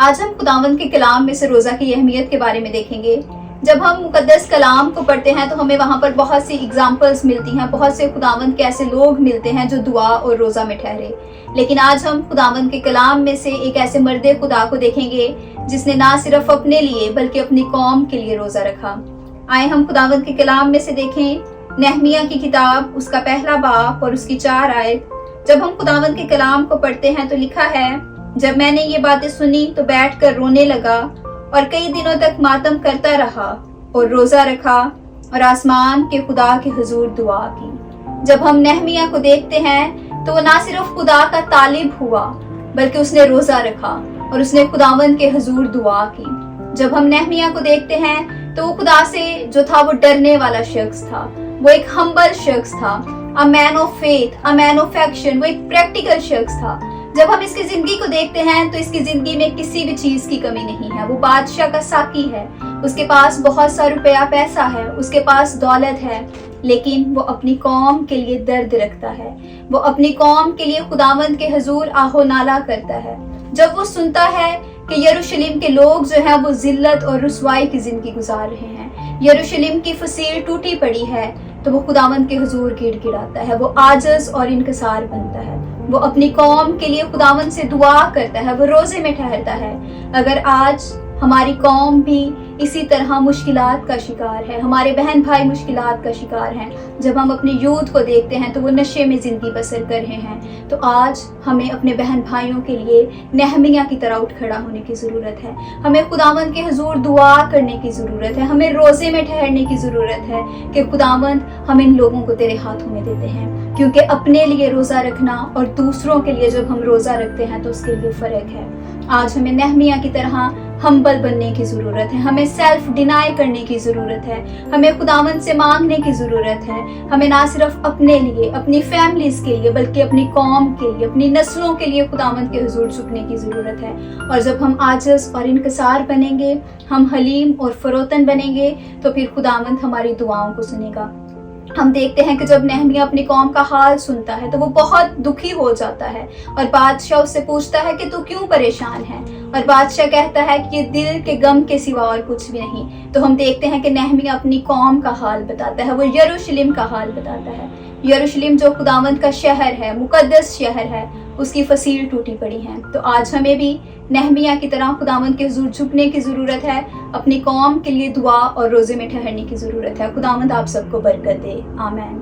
آج ہم خداوند کے کلام میں سے روزہ کی اہمیت کے بارے میں دیکھیں گے۔ جب ہم مقدس کلام کو پڑھتے ہیں تو ہمیں وہاں پر بہت سی اگزامپلز ملتی ہیں، بہت سے خداوند کے ایسے لوگ ملتے ہیں جو دعا اور روزہ میں ٹھہرے۔ لیکن آج ہم خداوند کے کلام میں سے ایک ایسے مرد خدا کو دیکھیں گے جس نے نہ صرف اپنے لیے بلکہ اپنی قوم کے لیے روزہ رکھا۔ آئے ہم خداوند کے کلام میں سے دیکھیں نہمیہ کی کتاب، اس کا پہلا باب اور اس کی 4 آیت۔ جب ہم خداوند کے کلام کو پڑھتے ہیں تو لکھا ہے، جب میں نے یہ باتیں سنی تو بیٹھ کر رونے لگا اور کئی دنوں تک ماتم کرتا رہا اور روزہ رکھا اور آسمان کے خدا کے حضور دعا کی۔ جب ہم نہمیہ کو دیکھتے ہیں تو وہ نہ صرف خدا کا طالب ہوا بلکہ اس نے روزہ رکھا اور اس نے خداوند کے حضور دعا کی۔ جب ہم نہمیہ کو دیکھتے ہیں تو وہ خدا سے جو تھا وہ ڈرنے والا شخص تھا، وہ ایک ہمبل شخص تھا، a man of faith, a man of action، وہ ایک پریکٹیکل شخص تھا۔ جب ہم اس کی زندگی کو دیکھتے ہیں تو اس کی زندگی میں کسی بھی چیز کی کمی نہیں ہے۔ وہ بادشاہ کا ساقی ہے، اس کے پاس بہت سا روپیہ پیسہ ہے، اس کے پاس دولت ہے، لیکن وہ اپنی قوم کے لیے درد رکھتا ہے۔ وہ اپنی قوم کے لیے خداوند کے حضور آہو نالا کرتا ہے۔ جب وہ سنتا ہے کہ یروشلم کے لوگ جو ہیں وہ ذلت اور رسوائی کی زندگی گزار رہے ہیں، یروشلم کی فصیل ٹوٹی پڑی ہے، تو وہ خداوند کے حضور گڑ گڑاتا ہے، وہ عاجز اور انکسار بنتا ہے، وہ اپنی قوم کے لیے خداوند سے دعا کرتا ہے، وہ روزے میں ٹھہرتا ہے۔ اگر آج ہماری قوم بھی اسی طرح مشکلات کا شکار ہے، ہمارے بہن بھائی مشکلات کا شکار ہیں، جب ہم اپنے یوتھ کو دیکھتے ہیں تو وہ نشے میں زندگی بسر کر رہے ہیں، تو آج ہمیں اپنے بہن بھائیوں کے لیے نہمیہ کی طرح اٹھ کھڑا ہونے کی ضرورت ہے۔ ہمیں خداوند کے حضور دعا کرنے کی ضرورت ہے، ہمیں روزے میں ٹھہرنے کی ضرورت ہے کہ خداوند ہم ان لوگوں کو تیرے ہاتھوں میں دیتے ہیں، کیونکہ اپنے لیے روزہ رکھنا اور دوسروں کے لیے جب ہم روزہ رکھتے ہیں تو اس کے لیے فرق ہے۔ آج ہمیں نہمیہ کی طرح ہمبل بننے کی ضرورت ہے، ہمیں سیلف ڈینائی کرنے کی ضرورت ہے، ہمیں خداوند سے مانگنے کی ضرورت ہے۔ ہمیں نہ صرف اپنے لیے، اپنی فیملیز کے لیے بلکہ اپنی قوم کے لیے، اپنی نسلوں کے لیے خداوند کے حضور جھکنے کی ضرورت ہے۔ اور جب ہم عاجز اور انکسار بنیں گے، ہم حلیم اور فروتن بنیں گے، تو پھر خداوند ہماری دعاؤں کو سنے گا۔ ہم دیکھتے ہیں کہ جب نہمیہ اپنی قوم کا حال سنتا ہے تو وہ بہت دکھی ہو جاتا ہے اور بادشاہ اس سے پوچھتا ہے کہ تو کیوں پریشان ہے، اور بادشاہ کہتا ہے کہ یہ دل کے غم کے سوا اور کچھ بھی نہیں۔ تو ہم دیکھتے ہیں کہ نہمیہ اپنی قوم کا حال بتاتا ہے، وہ یروشلم کا حال بتاتا ہے۔ یروشلم جو خداوند کا شہر ہے، مقدس شہر ہے، اس کی فصیل ٹوٹی پڑی ہے۔ تو آج ہمیں بھی نہمیہ کی طرح خداوند کے حضور جھکنے کی ضرورت ہے، اپنی قوم کے لیے دعا اور روزے میں ٹھہرنے کی ضرورت ہے۔ خداوند آپ سب کو برکت دے، آمین۔